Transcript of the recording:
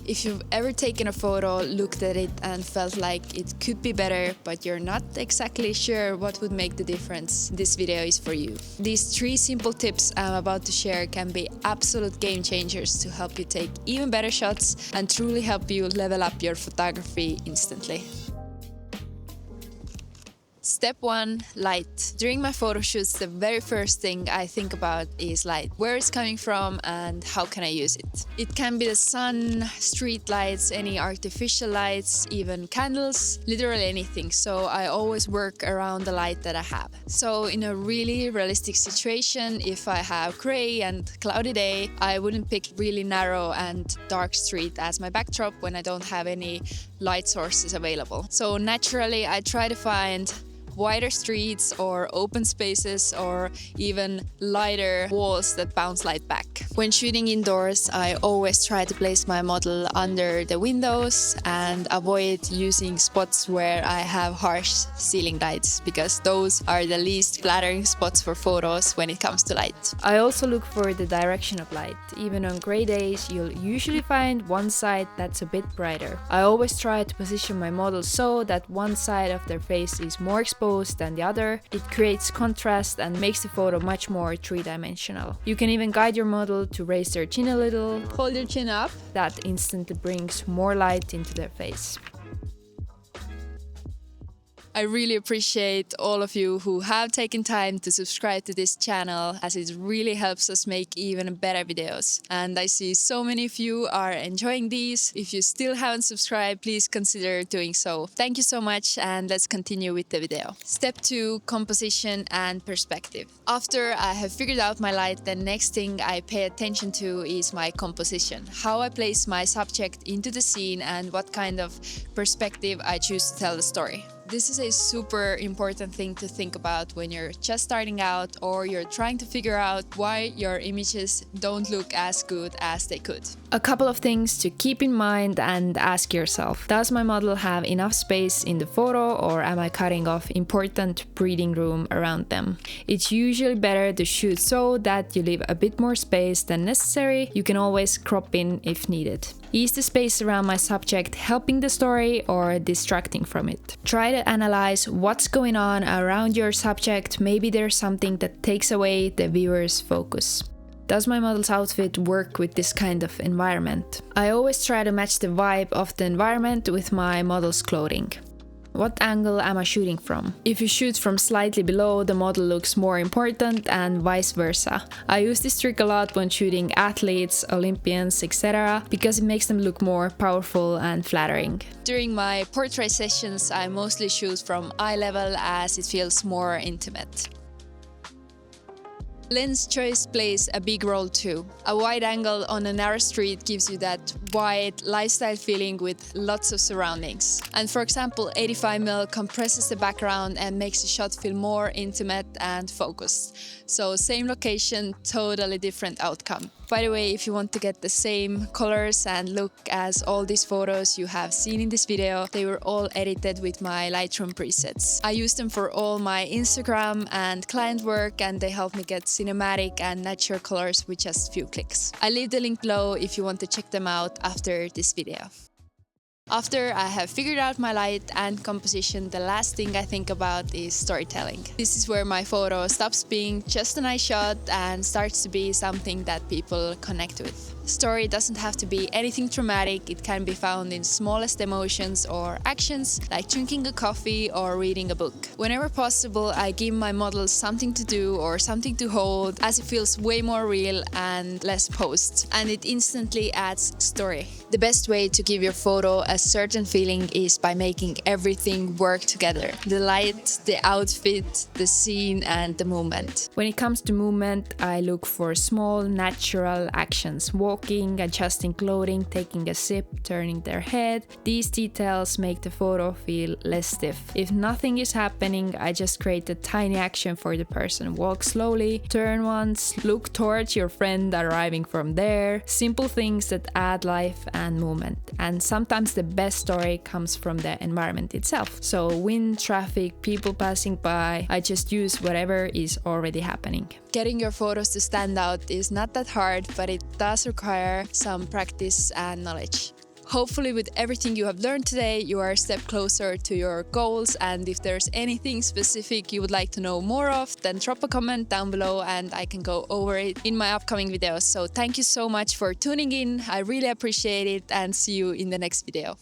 If you've ever taken a photo, looked at it and felt like it could be better, but you're not exactly sure what would make the difference, this video is for you. These 3 simple tips I'm about to share can be absolute game changers to help you take even better shots and truly help you level up your photography instantly. Step 1. Light. During my photo shoots, the very first thing I think about is light. Where it's coming from and how can I use it? It can be the sun, street lights, any artificial lights, even candles, literally anything. So I always work around the light that I have. So in a really realistic situation, if I have gray and cloudy day, I wouldn't pick really narrow and dark street as my backdrop when I don't have any light sources available. So naturally, I try to find wider streets or open spaces or even lighter walls that bounce light back. When shooting indoors, I always try to place my model under the windows and avoid using spots where I have harsh ceiling lights because those are the least flattering spots for photos when it comes to light. I also look for the direction of light. Even on gray days, you'll usually find one side that's a bit brighter. I always try to position my model so that one side of their face is more exposed than the other. It creates contrast and makes the photo much more three-dimensional. You can even guide your model to raise their chin a little. Hold your chin up. That instantly brings more light into their face. I really appreciate all of you who have taken time to subscribe to this channel, as it really helps us make even better videos. And I see so many of you are enjoying these. If you still haven't subscribed, please consider doing so. Thank you so much, and let's continue with the video. Step 2. Composition and perspective. After I have figured out my light, the next thing I pay attention to is my composition. How I place my subject into the scene and what kind of perspective I choose to tell the story. This is a super important thing to think about when you're just starting out or you're trying to figure out why your images don't look as good as they could. A couple of things to keep in mind and ask yourself. Does my model have enough space in the photo, or am I cutting off important breathing room around them? It's usually better to shoot so that you leave a bit more space than necessary. You can always crop in if needed. Is the space around my subject helping the story or distracting from it? Try to analyze what's going on around your subject. Maybe there's something that takes away the viewer's focus. Does my model's outfit work with this kind of environment? I always try to match the vibe of the environment with my model's clothing. What angle am I shooting from? If you shoot from slightly below, the model looks more important, and vice versa. I use this trick a lot when shooting athletes, Olympians, etc. because it makes them look more powerful and flattering. During my portrait sessions, I mostly shoot from eye level as it feels more intimate. Lens choice plays a big role too. A wide angle on a narrow street gives you that wide lifestyle feeling with lots of surroundings. And for example, 85mm compresses the background and makes the shot feel more intimate and focused. So same location, totally different outcome. By the way, if you want to get the same colors and look as all these photos you have seen in this video, they were all edited with my Lightroom presets. I use them for all my Instagram and client work, and they help me get cinematic and natural colors with just a few clicks. I'll leave the link below if you want to check them out after this video. After I have figured out my light and composition, the last thing I think about is storytelling. This is where my photo stops being just a nice shot and starts to be something that people connect with. Story doesn't have to be anything dramatic. It can be found in smallest emotions or actions, like drinking a coffee or reading a book. Whenever possible, I give my models something to do or something to hold, as it feels way more real and less posed, and it instantly adds story. The best way to give your photo a certain feeling is by making everything work together. The light, the outfit, the scene, and the movement. When it comes to movement, I look for small, natural actions. Walking, adjusting clothing, taking a sip, turning their head. These details make the photo feel less stiff. If nothing is happening, I just create a tiny action for the person. Walk slowly, turn once, look towards your friend arriving from there. Simple things that add life and movement. And sometimes the best story comes from the environment itself. So wind, traffic, people passing by, I just use whatever is already happening. Getting your photos to stand out is not that hard, but it does require some practice and knowledge. Hopefully with everything you have learned today, you are a step closer to your goals, and if there's anything specific you would like to know more of, then drop a comment down below and I can go over it in my upcoming videos. So thank you so much for tuning in. I really appreciate it, and see you in the next video.